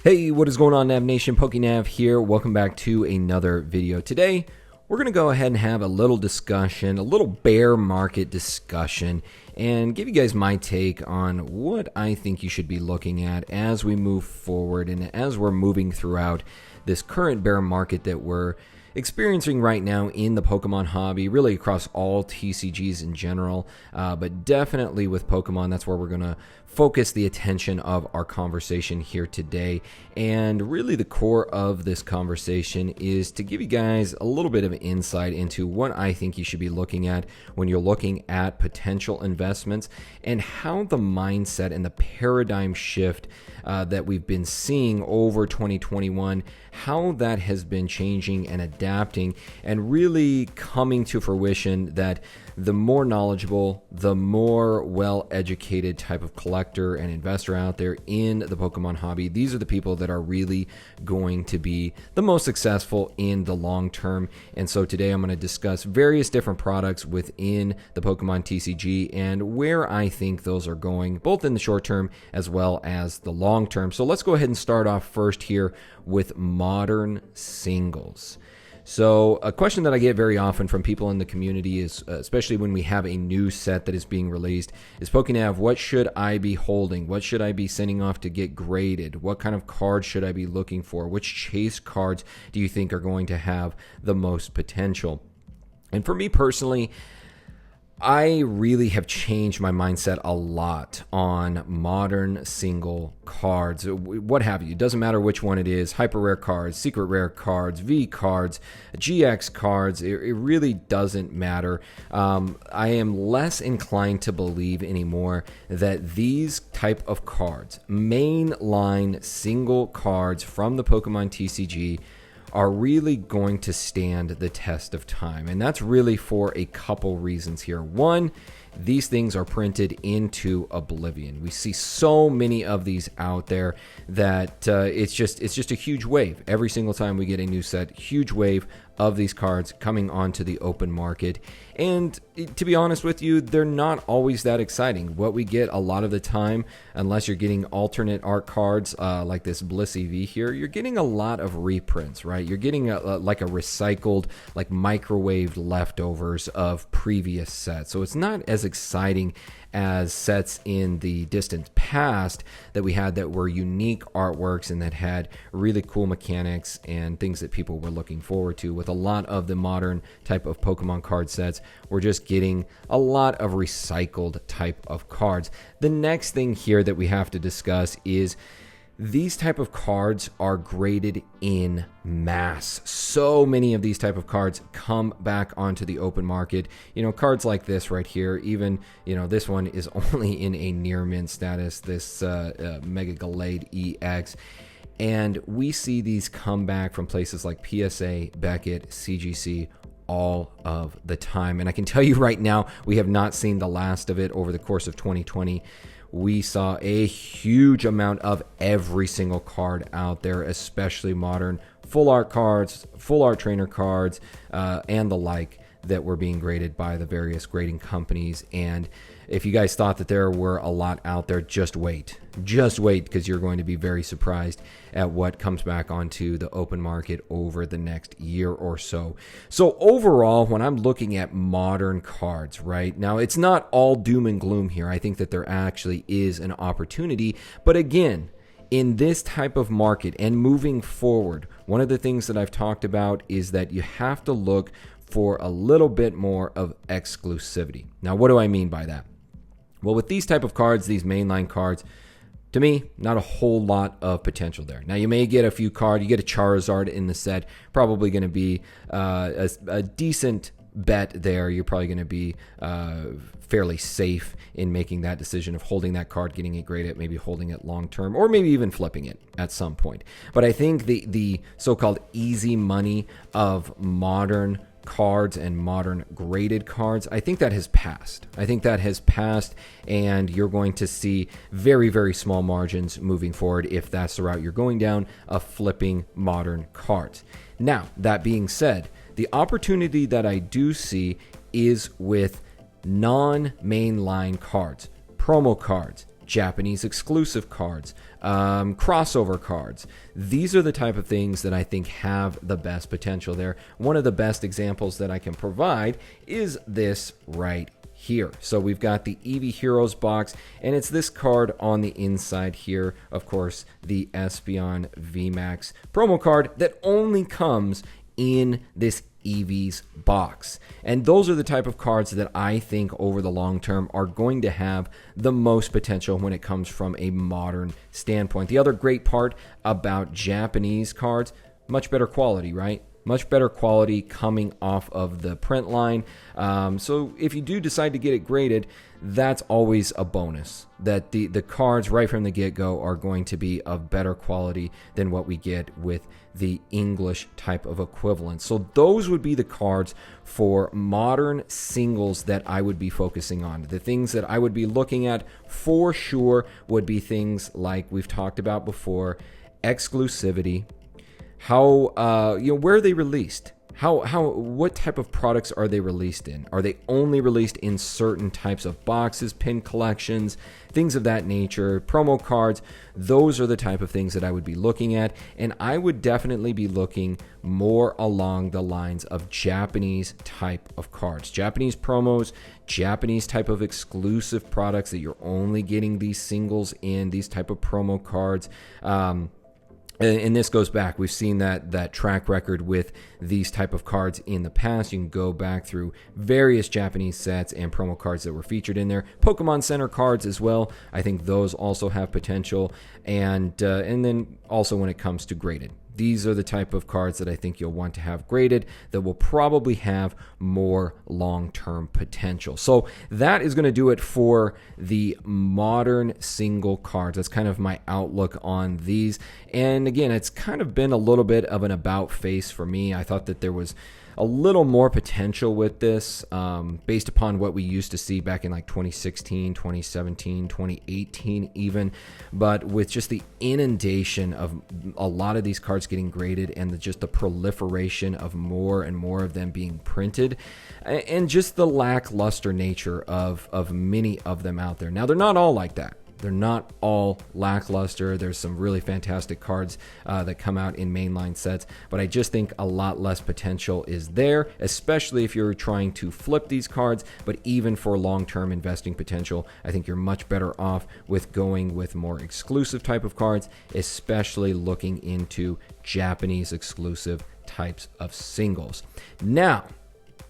Hey, what is going on, Nav Nation? PokéNav here. Welcome back to another video. Today, we're going to go ahead and have a little discussion, a little bear market discussion, and give you guys my take on what I think you should be looking at as we move forward and as we're moving throughout this current bear market that we're experiencing right now in the Pokemon hobby, really across all TCGs in general, but definitely with Pokemon. That's where we're going to focus the attention of our conversation here today. And really the core of this conversation is to give you guys a little bit of insight into what I think you should be looking at when you're looking at potential investments, and how the mindset and the paradigm shift that we've been seeing over 2021, how that has been changing and adapting and really coming to fruition, that the more knowledgeable, the more well-educated type of collector and investor out there in the Pokemon hobby, these are the people that are really going to be the most successful in the long term. And so today I'm going to discuss various different products within the Pokemon TCG and where I think those are going, both in the short term as well as the long term. So let's go ahead and start off first here with modern singles. So a question that I get very often from people in the community is, especially when we have a new set that is being released, is PokéNav, what should I be holding? What should I be sending off to get graded? What kind of cards should I be looking for? Which chase cards do you think are going to have the most potential? And for me personally, I really have changed my mindset a lot on modern single cards, what have you. It doesn't matter which one it is, hyper rare cards, secret rare cards, V cards, GX cards, it really doesn't matter. I am less inclined to believe anymore that these type of cards, mainline single cards from the Pokemon TCG, are really going to stand the test of time. And that's really for a couple reasons here. One, these things are printed into oblivion. We see so many of these out there that it's just a huge wave. Every single time we get a new set, huge wave of these cards coming onto the open market. And to be honest with you, they're not always that exciting. What we get a lot of the time, unless you're getting alternate art cards like this Bliss EV here, you're getting a lot of reprints, right? You're getting like a recycled, like microwaved leftovers of previous sets. So it's not as exciting as sets in the distant past that we had that were unique artworks and that had really cool mechanics and things that people were looking forward to. With a lot of the modern type of Pokemon card sets, we're just getting a lot of recycled type of cards. The next thing here that we have to discuss is these type of cards are graded in mass. So many of these type of cards come back onto the open market. You know, cards like this right here, even, you know, this one is only in a near mint status, this Mega Gallade EX. And we see these come back from places like PSA, Beckett, CGC, all of the time. And I can tell you right now, we have not seen the last of it over the course of 2020. We saw a huge amount of every single card out there, especially modern full art cards, full art trainer cards, and the like that were being graded by the various grading companies. And if you guys thought that there were a lot out there, just wait, because you're going to be very surprised at what comes back onto the open market over the next year or so. So overall, when I'm looking at modern cards right now, it's not all doom and gloom here. I think that there actually is an opportunity. But again, in this type of market and moving forward, one of the things that I've talked about is that you have to look for a little bit more of exclusivity. Now, what do I mean by that? Well, with these type of cards, these mainline cards, to me, not a whole lot of potential there. Now, you may get a few cards. You get a Charizard in the set, probably going to be a decent bet there. You're probably going to be fairly safe in making that decision of holding that card, getting it graded, maybe holding it long term, or maybe even flipping it at some point. But I think the so-called easy money of modern cards and modern graded cards, I think that has passed. And you're going to see very, very small margins moving forward if that's the route you're going down, of flipping modern cards. Now, that being said, the opportunity that I do see is with non-mainline cards, promo cards, Japanese exclusive cards, crossover cards. These are the type of things that I think have the best potential there. One of the best examples that I can provide is this right here. So we've got the Eevee Heroes box, and it's this card on the inside here. Of course, the Espeon VMAX promo card that only comes in this Eevee's box. And those are the type of cards that I think over the long term are going to have the most potential when it comes from a modern standpoint. The other great part about Japanese cards, much better quality, right? Much better quality coming off of the print line. So if you do decide to get it graded, that's always a bonus. That the cards right from the get-go are going to be of better quality than what we get with the English type of equivalent. So those would be the cards for modern singles that I would be focusing on. The things that I would be looking at for sure would be things like we've talked about before, exclusivity, how where are they released? What type of products are they released in? Are they only released in certain types of boxes, pin collections, things of that nature, promo cards? Those are the type of things that I would be looking at, and I would definitely be looking more along the lines of Japanese type of cards, Japanese promos, Japanese type of exclusive products that you're only getting these singles in, these type of promo cards. And this goes back. We've seen that track record with these type of cards in the past. You can go back through various Japanese sets and promo cards that were featured in there. Pokemon Center cards as well. I think those also have potential. And then also when it comes to graded. These are the type of cards that I think you'll want to have graded that will probably have more long-term potential. So that is going to do it for the modern single cards. That's kind of my outlook on these. And again, it's kind of been a little bit of an about face for me. I thought that there was a little more potential with this based upon what we used to see back in like 2016, 2017, 2018 even. But with just the inundation of a lot of these cards getting graded and just the proliferation of more and more of them being printed and just the lackluster nature of many of them out there. Now, they're not all like that. They're not all lackluster. There's some really fantastic cards that come out in mainline sets, but I just think a lot less potential is there, especially if you're trying to flip these cards. But even for long-term investing potential, I think you're much better off with going with more exclusive type of cards, especially looking into Japanese exclusive types of singles. Now,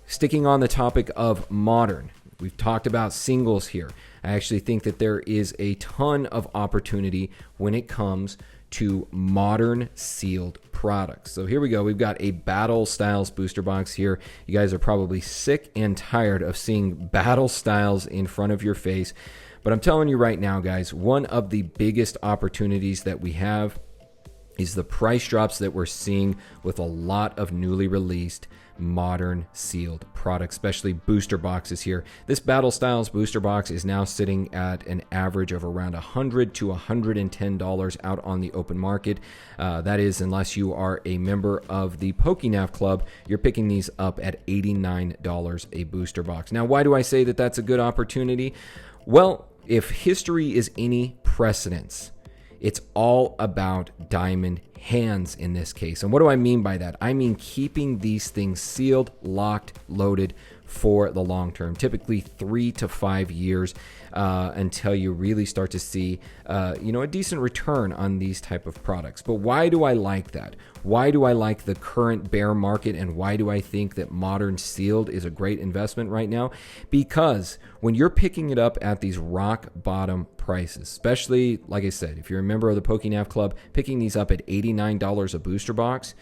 sticking on the topic of modern, we've talked about singles here. I actually think that there is a ton of opportunity when it comes to modern sealed products. So here we go. We've got a Battle Styles booster box here. You guys are probably sick and tired of seeing Battle Styles in front of your face. But I'm telling you right now, guys, one of the biggest opportunities that we have is the price drops that we're seeing with a lot of newly released modern sealed products, especially booster boxes here. This Battle Styles booster box is now sitting at an average of around $100 to $110 out on the open market. That is, unless you are a member of the PokéNav Club, you're picking these up at $89 a booster box. Now, why do I say that that's a good opportunity? Well, if history is any precedence, it's all about diamond hands in this case. And what do I mean by that? I mean keeping these things sealed, locked, loaded for the long term, typically 3 to 5 years until you really start to see a decent return on these type of products. But why do I like that? Why do I like the current bear market, and why do I think that modern sealed is a great investment right now? Because when you're picking it up at these rock bottom prices, especially, like I said, if you're a member of the PokéNav Club, picking these up at $89 a booster box,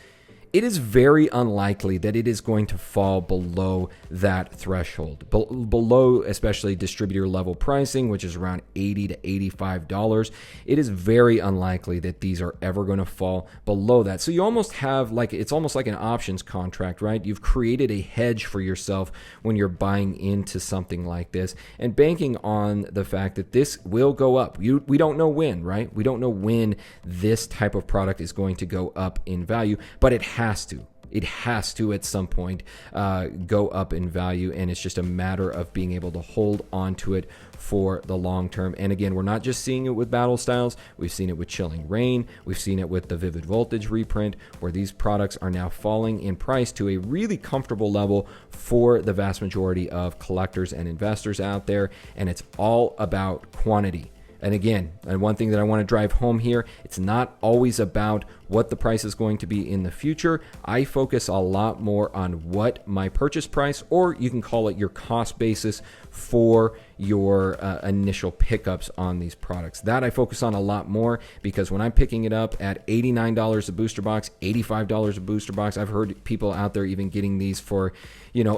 it is very unlikely that it is going to fall below that threshold, below especially distributor level pricing, which is around $80 to $85. It is very unlikely that these are ever going to fall below that. So you almost have it's almost like an options contract, right? You've created a hedge for yourself when you're buying into something like this and banking on the fact that this will go up. We don't know when, right? We don't know when this type of product is going to go up in value, but it has to. It has to at some point go up in value, and it's just a matter of being able to hold on to it for the long term. And again, we're not just seeing it with Battle Styles. We've seen it with Chilling Reign. We've seen it with the Vivid Voltage reprint, where these products are now falling in price to a really comfortable level for the vast majority of collectors and investors out there. And it's all about quantity. And again, and one thing that I want to drive home here, it's not always about what the price is going to be in the future. I focus a lot more on what my purchase price, or you can call it your cost basis for your initial pickups on these products. That I focus on a lot more, because when I'm picking it up at $89 a booster box, $85 a booster box, I've heard people out there even getting these for,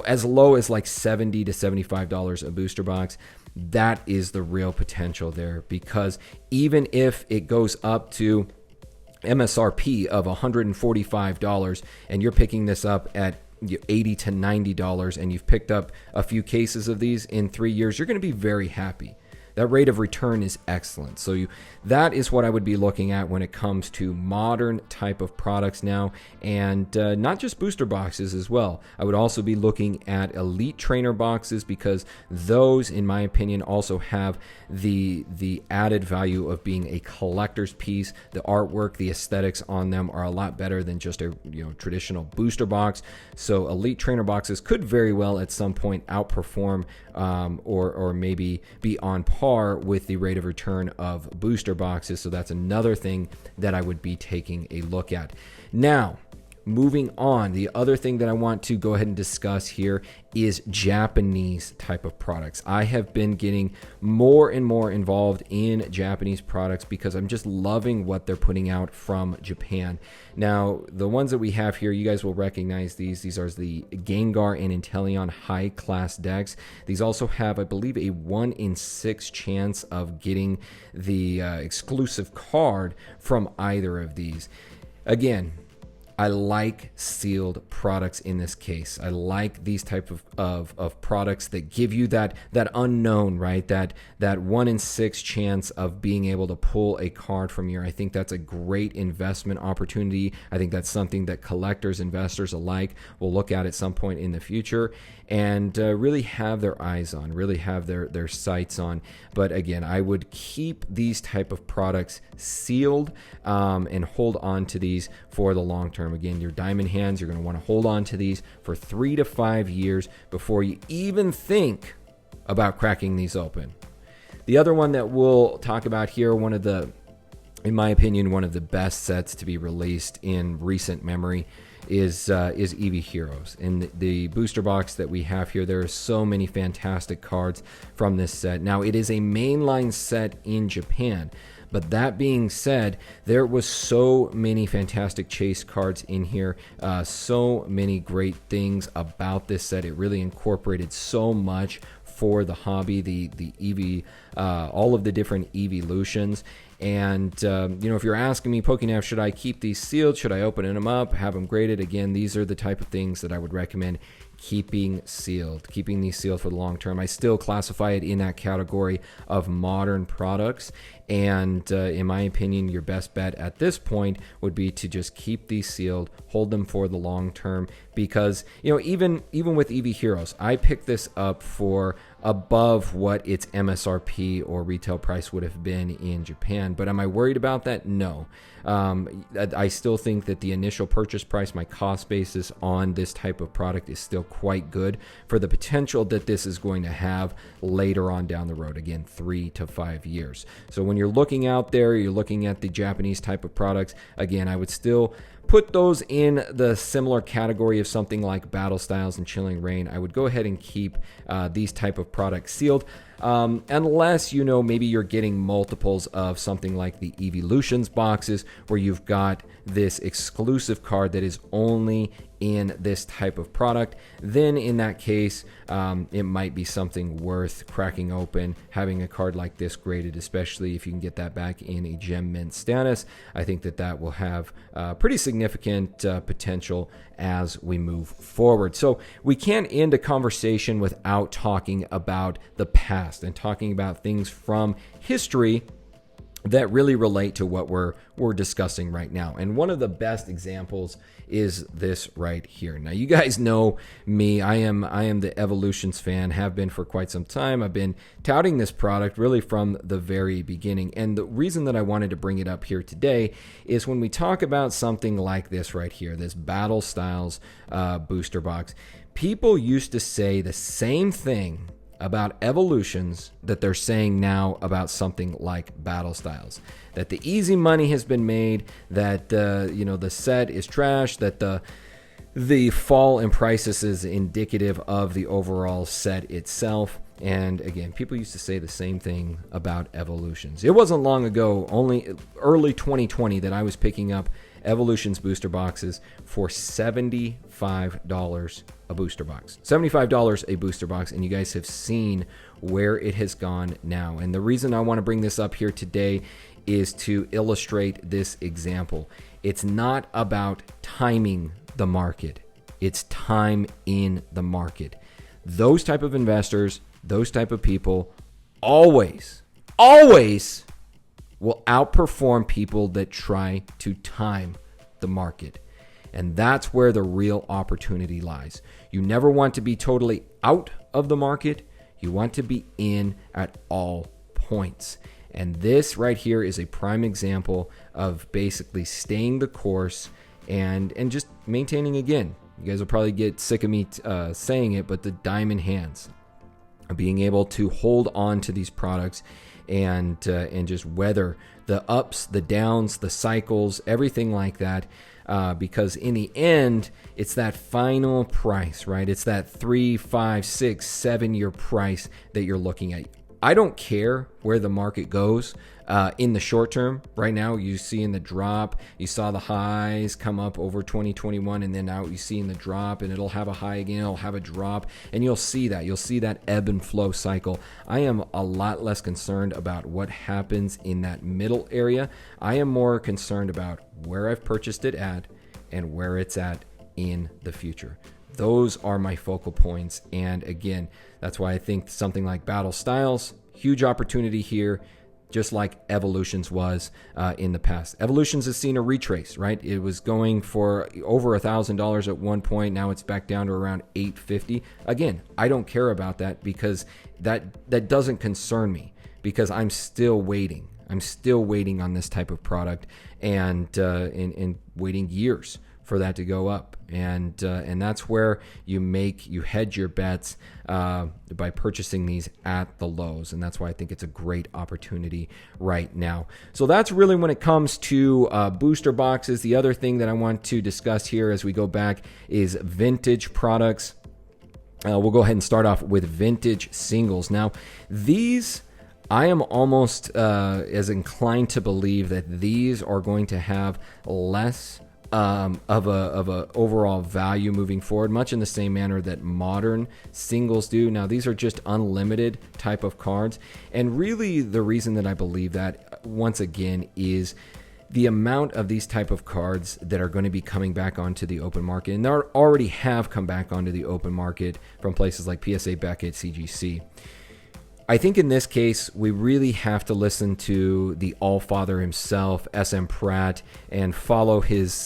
as low as like $70 to $75 a booster box. That is the real potential there, because even if it goes up to MSRP of $145 and you're picking this up at $80 to $90 and you've picked up a few cases of these in 3 years, you're going to be very happy. That rate of return is excellent. So that is what I would be looking at when it comes to modern type of products now, and not just booster boxes as well. I would also be looking at elite trainer boxes, because those, in my opinion, also have the added value of being a collector's piece. The artwork, the aesthetics on them are a lot better than just a traditional booster box. So elite trainer boxes could very well at some point outperform or maybe be on par with the rate of return of booster boxes. So that's another thing that I would be taking a look at. Now, moving on, the other thing that I want to go ahead and discuss here is Japanese type of products. I have been getting more and more involved in Japanese products because I'm just loving what they're putting out from Japan. Now, the ones that we have here, you guys will recognize these. These are the Gengar and Inteleon high class decks. These also have, I believe, a 1 in 6 chance of getting the exclusive card from either of these. Again, I like sealed products in this case. I like these type of products that give you that unknown, right? That 1 in 6 chance of being able to pull a card from here. I think that's a great investment opportunity. I think that's something that collectors, investors alike will look at some point in the future and really have their eyes on, really have their sights on. But again, I would keep these type of products sealed and hold on to these for the long term. Again, your diamond hands, you're going to want to hold on to these for 3 to 5 years before you even think about cracking these open. The other one that we'll talk about here, in my opinion, one of the best sets to be released in recent memory is Eevee Heroes. In the booster box that we have here, there are so many fantastic cards from this set. Now, it is a mainline set in Japan, but that being said, there was so many fantastic chase cards in here, so many great things about this set. It really incorporated so much for the hobby, the Eevee, all of the different evolutions. And, if you're asking me, PokéNav, should I keep these sealed? Should I open them up, have them graded? Again, these are the type of things that I would recommend keeping these sealed for the long term. I still classify it in that category of modern products. And in my opinion, your best bet at this point would be to just keep these sealed, hold them for the long term, because even with Eevee Heroes, I picked this up for above what its MSRP or retail price would have been in Japan. But am I worried about that? No. I still think that the initial purchase price, my cost basis on this type of product, is still quite good for the potential that this is going to have later on down the road. Again, 3 to 5 years. So when you're looking out there, you're looking at the Japanese type of products, again, I would still put those in the similar category of something like Battle Styles and Chilling Reign. I would go ahead and keep these type of products sealed, unless maybe you're getting multiples of something like the Evolutions boxes, where you've got this exclusive card that is only in this type of product. Then in that case, it might be something worth cracking open, having a card like this graded, especially if you can get that back in a gem mint status. I think that will have pretty significant potential as we move forward. So we can't end a conversation without talking about the past and talking about things from history that really relate to what we're discussing right now. And one of the best examples is this right here. Now, you guys know me. I am the Evolutions fan, have been for quite some time. I've been touting this product really from the very beginning. And the reason that I wanted to bring it up here today is when we talk about something like this right here, this Battle Styles booster box, people used to say the same thing about Evolutions that they're saying now about something like Battle Styles. That the easy money has been made, that the set is trash, that the fall in prices is indicative of the overall set itself. And again, people used to say the same thing about Evolutions. It wasn't long ago, only early 2020, that I was picking up Evolutions booster boxes for $75 a booster box. $75 a booster box, and you guys have seen where it has gone now. And the reason I want to bring this up here today is to illustrate this example. It's not about timing the market. It's time in the market. Those type of investors, those type of people always will outperform people that try to time the market. And that's where the real opportunity lies. You never want to be totally out of the market. You want to be in at all points. And this right here is a prime example of basically staying the course and just maintaining, again, you guys will probably get sick of me saying it, but the diamond hands. Being able to hold on to these products and just weather the ups, the downs, the cycles, everything like that. Because in the end, it's that final price, right? It's that 3, 5, 6, 7 year price that you're looking at. I don't care where the market goes in the short term. Right now, you see in the drop, you saw the highs come up over 2021, and then now you see in the drop, and it'll have a high again, it'll have a drop, and you'll see that. You'll see that ebb and flow cycle. I am a lot less concerned about what happens in that middle area. I am more concerned about where I've purchased it at and where it's at in the future. Those are my focal points. And again, that's why I think something like Battle Styles, huge opportunity here, just like Evolutions was in the past. Evolutions has seen a retrace, right? It was going for over $1,000 at one point. Now it's back down to around $850. Again, I don't care about that because that doesn't concern me, because I'm still waiting. I'm still waiting on this type of product and waiting years for that to go up. And that's where you hedge your bets by purchasing these at the lows. And that's why I think it's a great opportunity right now. So that's really when it comes to booster boxes. The other thing that I want to discuss here as we go back is vintage products. We'll go ahead and start off with vintage singles. Now, these, I am almost as inclined to believe that these are going to have less of a overall value moving forward, much in the same manner that modern singles do. Now, these are just unlimited type of cards, and really the reason that I believe that, once again, is the amount of these type of cards that are going to be coming back onto the open market, and they already have come back onto the open market from places like PSA, Beckett, CGC. I think in this case, we really have to listen to the Allfather himself, SM Pratt, and follow his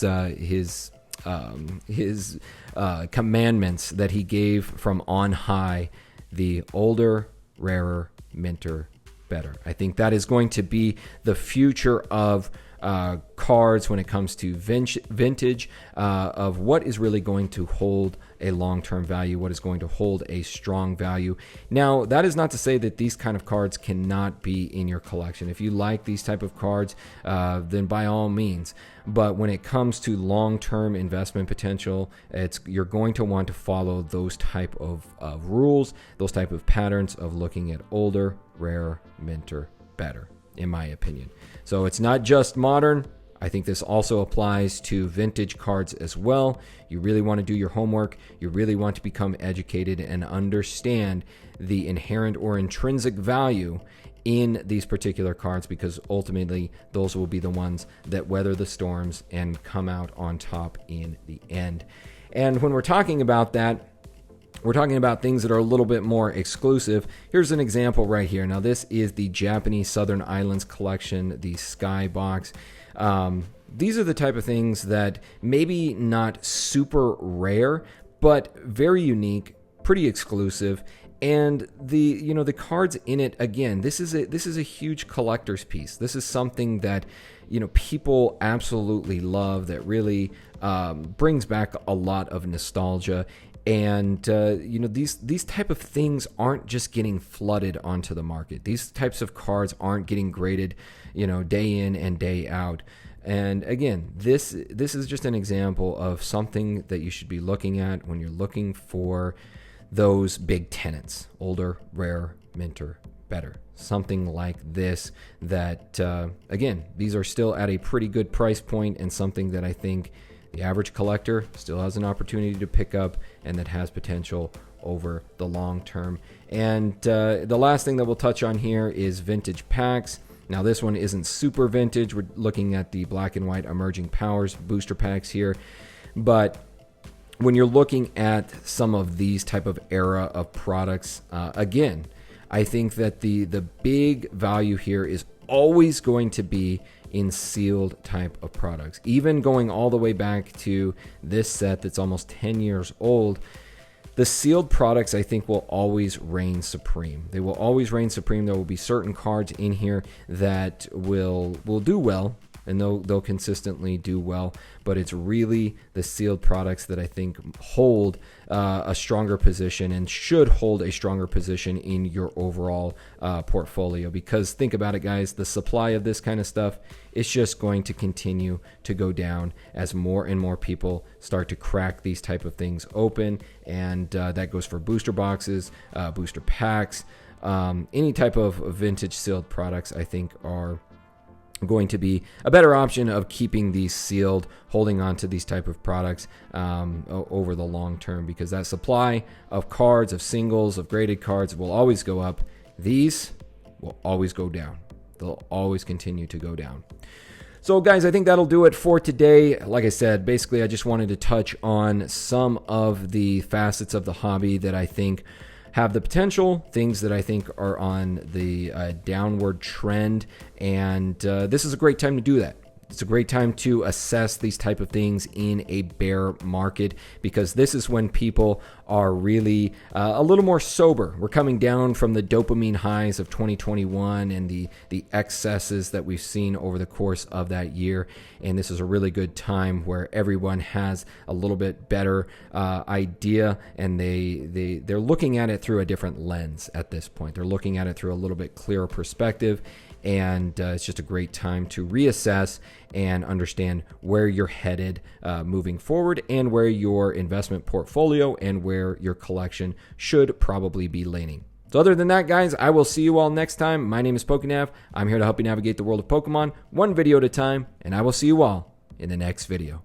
commandments that he gave from on high: the older, rarer, minter, better. I think that is going to be the future of cards when it comes to vintage, of what is really going to hold a long-term value, what is going to hold a strong value. Now, that is not to say that these kind of cards cannot be in your collection. If you like these type of cards, then by all means. But when it comes to long-term investment potential, you're going to want to follow those type of rules, those type of patterns of looking at older, rarer, minter, better, in my opinion. So it's not just modern. I think this also applies to vintage cards as well. You really want to do your homework. You really want to become educated and understand the inherent or intrinsic value in these particular cards, because ultimately those will be the ones that weather the storms and come out on top in the end. And when we're talking about that, we're talking about things that are a little bit more exclusive. Here's an example right here. Now, this is the Japanese Southern Islands collection, the Skybox. These are the type of things that maybe not super rare, but very unique, pretty exclusive. And the cards in it, again, this is a huge collector's piece. This is something that people absolutely love, that really brings back a lot of nostalgia. And these type of things aren't just getting flooded onto the market. These types of cards aren't getting graded day in and day out. And again, this is just an example of something that you should be looking at when you're looking for those big tenants: older, rare, minter, better. Something like this that, again, these are still at a pretty good price point, and something that I think the average collector still has an opportunity to pick up, and that has potential over the long term. And the last thing that we'll touch on here is vintage packs. Now, this one isn't super vintage. We're looking at the black and white Emerging Powers booster packs here. But when you're looking at some of these type of era of products, again, I think that the big value here is always going to be in sealed type of products. Even going all the way back to this set that's almost 10 years old, the sealed products, I think, will always reign supreme. They will always reign supreme. There will be certain cards in here that will do well, and they'll consistently do well. But it's really the sealed products that I think hold a stronger position, and should hold a stronger position in your overall portfolio. Because think about it, guys, the supply of this kind of stuff is just going to continue to go down as more and more people start to crack these type of things open. And that goes for booster boxes, booster packs, any type of vintage sealed products, I think, are going to be a better option of keeping these sealed, holding on to these type of products over the long term, because that supply of cards, of singles, of graded cards will always go up. These will always go down. They'll always continue to go down. So guys, I think that'll do it for today. Like I said, basically I just wanted to touch on some of the facets of the hobby that I think have the potential, things that I think are on the downward trend, and this is a great time to do that. It's a great time to assess these type of things in a bear market, because this is when people are really a little more sober. We're coming down from the dopamine highs of 2021 and the excesses that we've seen over the course of that year. And this is a really good time where everyone has a little bit better idea, and they're looking at it through a different lens at this point. They're looking at it through a little bit clearer perspective. And it's just a great time to reassess and understand where you're headed moving forward, and where your investment portfolio and where your collection should probably be leaning. So other than that, guys, I will see you all next time. My name is PokéNav. I'm here to help you navigate the world of Pokemon one video at a time, and I will see you all in the next video.